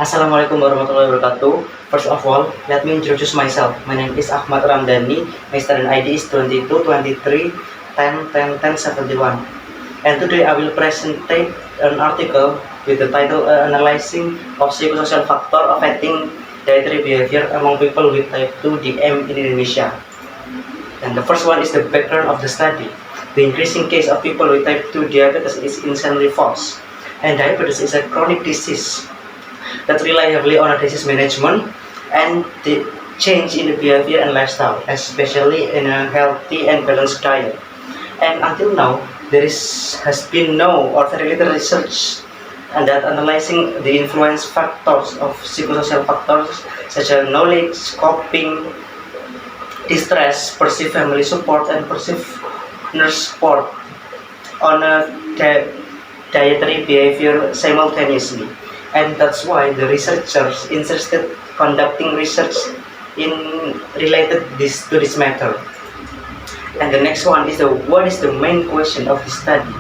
Assalamualaikum warahmatullahi wabarakatuh. First of all, let me introduce myself. My name is Ahmad Ramdhani. My student ID is 22 23 10 10 10 71. And today I will present an article with the title Analyzing of Psychosocial Factor Affecting Dietary Behavior Among People with Type 2 DM in Indonesia. And the first one is the background of the study. The increasing case of people with type 2 diabetes is insanely false. And diabetes is a chronic disease that rely heavily on a disease management and the change in the behavior and lifestyle, especially in a healthy and balanced diet. And until now, has been no or very little research and that analyzing the influence factors of psychosocial factors such as knowledge, coping, distress, perceived family support, and perceived nurse support on a dietary behavior simultaneously. And that's why the researchers interested conducting research in related to this matter. And the next one is what is the main question of the study?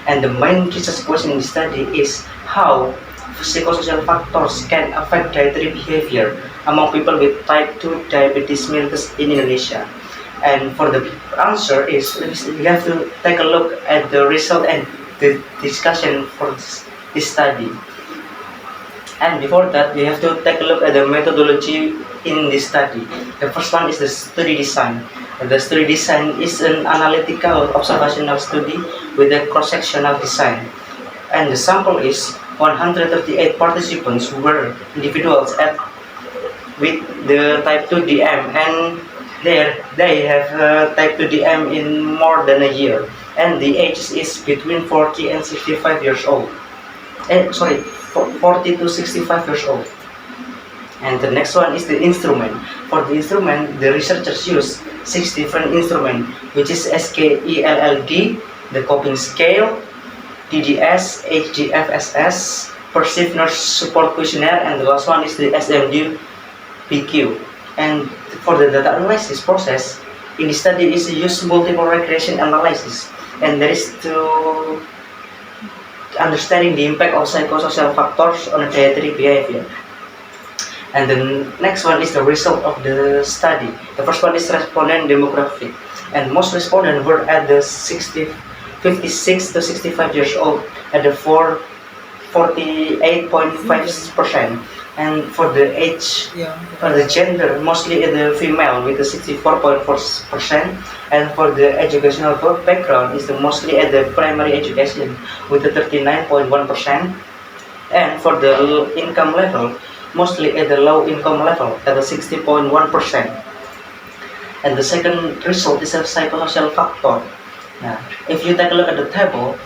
And the main research question in the study is how psychosocial factors can affect dietary behavior among people with type 2 diabetes mellitus in Indonesia. And for the answer is we have to take a look at the result and the discussion for this study. And before that, we have to take a look at the methodology in this study. The first one is the study design. The study design is an analytical observational study with a cross-sectional design. And the sample is 138 participants who were individuals with the type 2 DM, and they have type 2 DM in more than a year, and the age is between 40 and 65 years old. 40 to 65 years old. And the next one is the instrument. For the instrument, the researchers use 6 different instruments, which is SKELLD, the coping scale, DDS, HDFSS, perceived nurse support questionnaire, and the last one is the SMD-PQ. And for the data analysis process, in the study is use multiple regression analysis, and there is to understanding the impact of psychosocial factors on dietary behavior. And the next one is the result of the study. The first one is respondent demographic, and most respondents were at the 56 to 65 years old at the 48.5%. And for the age, for the gender, mostly the female with the 64.4%, and for the educational background is the mostly at the primary education with the 39.1%, and for the income level, mostly at the low income level at the 60.1%. And the second result is a psychosocial factor. Now, if you take a look at the table,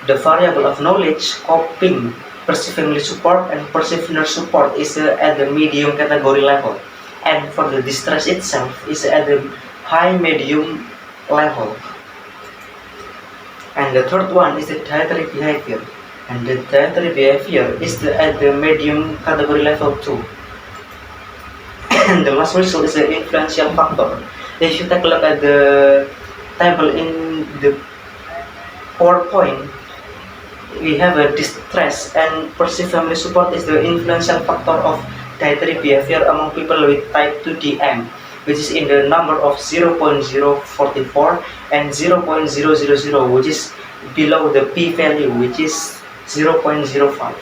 the variable of knowledge, coping, perceived family support, and perceived nurse support is at the medium category level, and for the distress itself is at the high medium level. And the third one is the dietary behavior, and the dietary behavior is at the medium category level too. And the last result is the influential factor. If you take a look at the table in the PowerPoint, we have a distress, and perceived family support is the influential factor of dietary behavior among people with type 2 DM, which is in the number of 0.044 and 0.000, which is below the p-value, which is 0.05.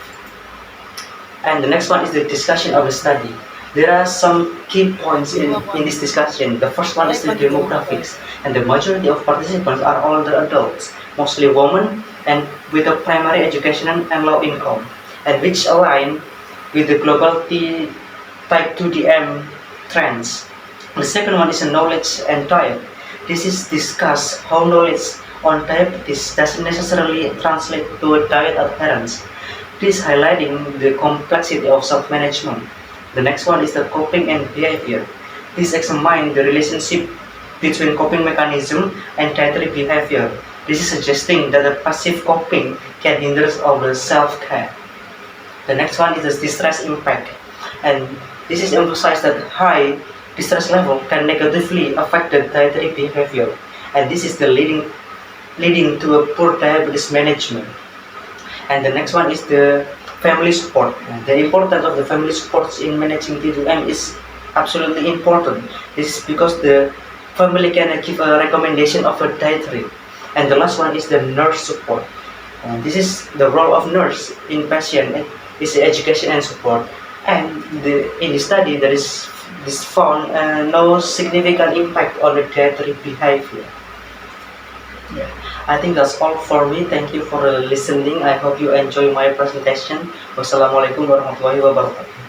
And the next one is the discussion of the study. There are some key points in this discussion. The first one is the demographics, and the majority of participants are older adults, mostly women, and with a primary education and low income, and which align with the global type 2 DM trends. The second one is a knowledge and diet. This is discuss how knowledge on diabetes doesn't necessarily translate to a diet adherence. This highlighting the complexity of self-management. The next one is the coping and behavior. This examines the relationship between coping mechanism and dietary behavior. This is suggesting that the passive coping can hinder our self-care. The next one is the distress impact, and this is emphasized that high distress level can negatively affect the dietary behavior, and this is the leading to a poor diabetes management. And the next one is the family support. The importance of the family supports in managing T2M is absolutely important. This is because the family can give a recommendation of a dietary. And the last one is the nurse support. This is the role of nurse in patient is education and support. And in the study there is this found no significant impact on the dietary behavior. Yeah, I think that's all for me. Thank you for listening. I hope you enjoy my presentation. Wassalamualaikum warahmatullahi wabarakatuh.